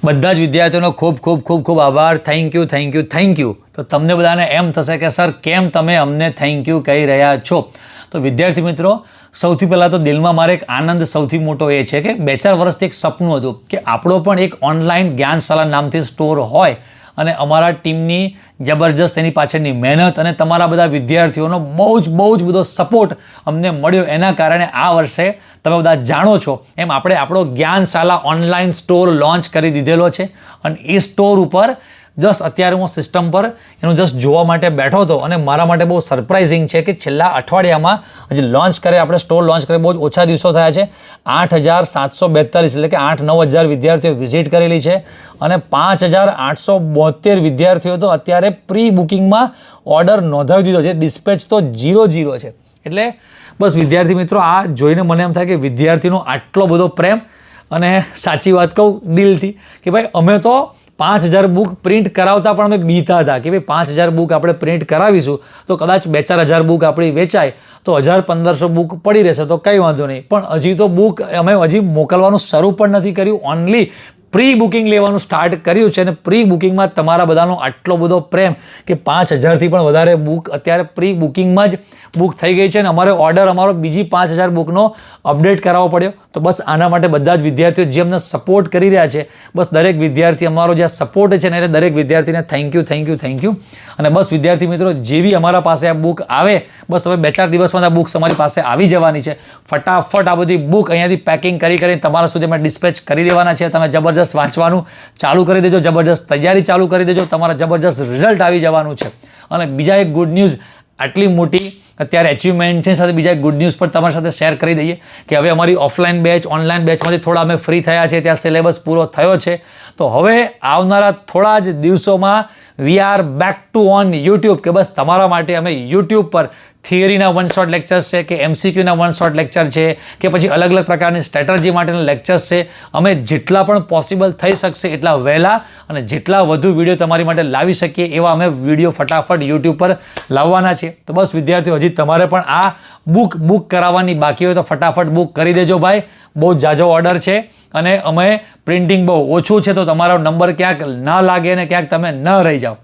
બધા જ વિદ્યાર્થીઓનો ખૂબ ખૂબ ખૂબ ખૂબ આભાર. Thank you thank you thank you. તો તમને બધાને એમ થશે કે સર કેમ તમે અમને થેન્ક યુ કહી રહ્યા છો. તો વિદ્યાર્થી મિત્રો, સૌથી પહેલાં તો દિલમાં મારે એક આનંદ સૌથી મોટો એ છે કે 2-4 વર્ષથી એક સપનું હતું કે આપણો પણ એક ઓનલાઈન જ્ઞાનશાળા નામથી સ્ટોર હોય અને અમારા ટીમની જબરજસ્ત એની પાછળની મહેનત અને તમારા બધા વિદ્યાર્થીઓનો બહુ જ બધો સપોર્ટ અમને મળ્યો. એના કારણે આ વર્ષે તમે બધા જાણો છો એમ આપણે આપણો જ્ઞાનશાળા ઓનલાઈન સ્ટોર લોન્ચ કરી દીધેલો છે. અને એ સ્ટોર ઉપર જસ્ટ અત્યારે હું સિસ્ટમ પર એનું જસ્ટ જોવા માટે બેઠો હતો અને મારા માટે બહુ સરપ્રાઇઝિંગ છે કે છેલ્લા અઠવાડિયામાં હજી લોન્ચ કરે આપણે સ્ટોર લોન્ચ કરે બહુ જ ઓછા દિવસો થયા છે. 8,742 એટલે કે 8-9 હજાર વિદ્યાર્થીઓ વિઝિટ કરેલી છે અને 5,872 વિદ્યાર્થીઓ તો અત્યારે પ્રી બુકિંગમાં ઓર્ડર નોંધાવી દીધો છે. ડિસ્પેચ તો 0 છે. એટલે બસ વિદ્યાર્થી મિત્રો, આ જોઈને મને એમ થાય કે વિદ્યાર્થીનો આટલો બધો પ્રેમ. અને સાચી વાત કહું દિલથી કે ભાઈ અમે તો 5,000 બુક પ્રિન્ટ કરાવતા પણ અમે બીતા હતા કે ભાઈ 5,000 બુક આપણે પ્રિન્ટ કરાવીશું તો કદાચ 2-4 હજાર બુક આપણી વેચાય તો 1,000-1,500 બુક પડી રહેશે તો કંઈ વાંધો નહીં. પણ હજી તો બુક અમે હજી મોકલવાનું શરૂ પણ નથી કર્યું. ઓનલી પ્રી બુકિંગ લેવાનું સ્ટાર્ટ કર્યું છે અને પ્રી બુકિંગમાં તમારા બધાનો આટલો બધો પ્રેમ કે 5,000થી પણ વધારે બુક અત્યારે પ્રી બુકિંગમાં જ બુક થઈ ગઈ છે અને અમારે ઓર્ડર અમારો બીજી 5,000 બુકનો અપડેટ કરાવવો પડ્યો. તો બસ આના માટે બધા જ વિદ્યાર્થીઓ જે અમને સપોર્ટ કરી રહ્યા છે, બસ દરેક વિદ્યાર્થી અમારો જે સપોર્ટ છે ને એટલે દરેક વિદ્યાર્થીને થેન્ક યુ. અને બસ વિદ્યાર્થી મિત્રો, જેવી અમારા પાસે આ બુક આવે બસ હવે 2-4 દિવસમાં આ બુક્સ અમારી પાસે આવી જવાની છે. ફટાફટ આ બધી બુક અહીંયાથી પેકિંગ કરીને તમારા સુધી અમે ડિસ્પેચ કરી દેવાના છે. તમે જબરજસ્ત વાંચવાનું ચાલુ કરી દેજો, જબરજસ્ત તૈયારી ચાલુ કરી દેજો, તમારા જબરજસ્ત રિઝલ્ટ આવી જવાનું છે. અને બીજા એક ગુડ ન્યૂઝ, આટલી મોટી અત્યારે એચિવમેન્ટની સાથે બીજા એક ગુડ ન્યૂઝ પણ તમારી સાથે શેર કરી દઈએ કે હવે અમારી ઓફલાઈન બેચ ઓનલાઈન બેચમાંથી થોડા અમે ફ્રી થયા છે. ત્યાં સિલેબસ પૂરો થયો છે. તો હવે આવનારા થોડા જ દિવસોમાં we are back to on YouTube કે બસ તમારા માટે અમે યુટ્યુબ પર થિયરીના 1 શોટ લેક્ચર્સ છે કે MCQના 1 શોટ લેક્ચર છે કે પછી અલગ અલગ પ્રકારની સ્ટ્રેટર્જી માટેના લેક્ચર્સ છે. અમે જેટલા પણ પોસિબલ થઈ શકશે એટલા વહેલા અને જેટલા વધુ વિડીયો તમારી માટે લાવી શકીએ એવા અમે વિડીયો ફટાફટ યુટ્યુબ પર લાવવાના છે. તો બસ વિદ્યાર્થીઓ, હજી તમારે પણ આ બુક કરાવવાની બાકી હોય તો ફટાફટ બુક કરી દેજો ભાઈ. બહુ જાજો ઓર્ડર છે અને અમે પ્રિન્ટિંગ બહુ ઓછું છે તો તમારો નંબર ક્યાંક ન લાગે અને ક્યાંક તમે ન રહી જાઓ.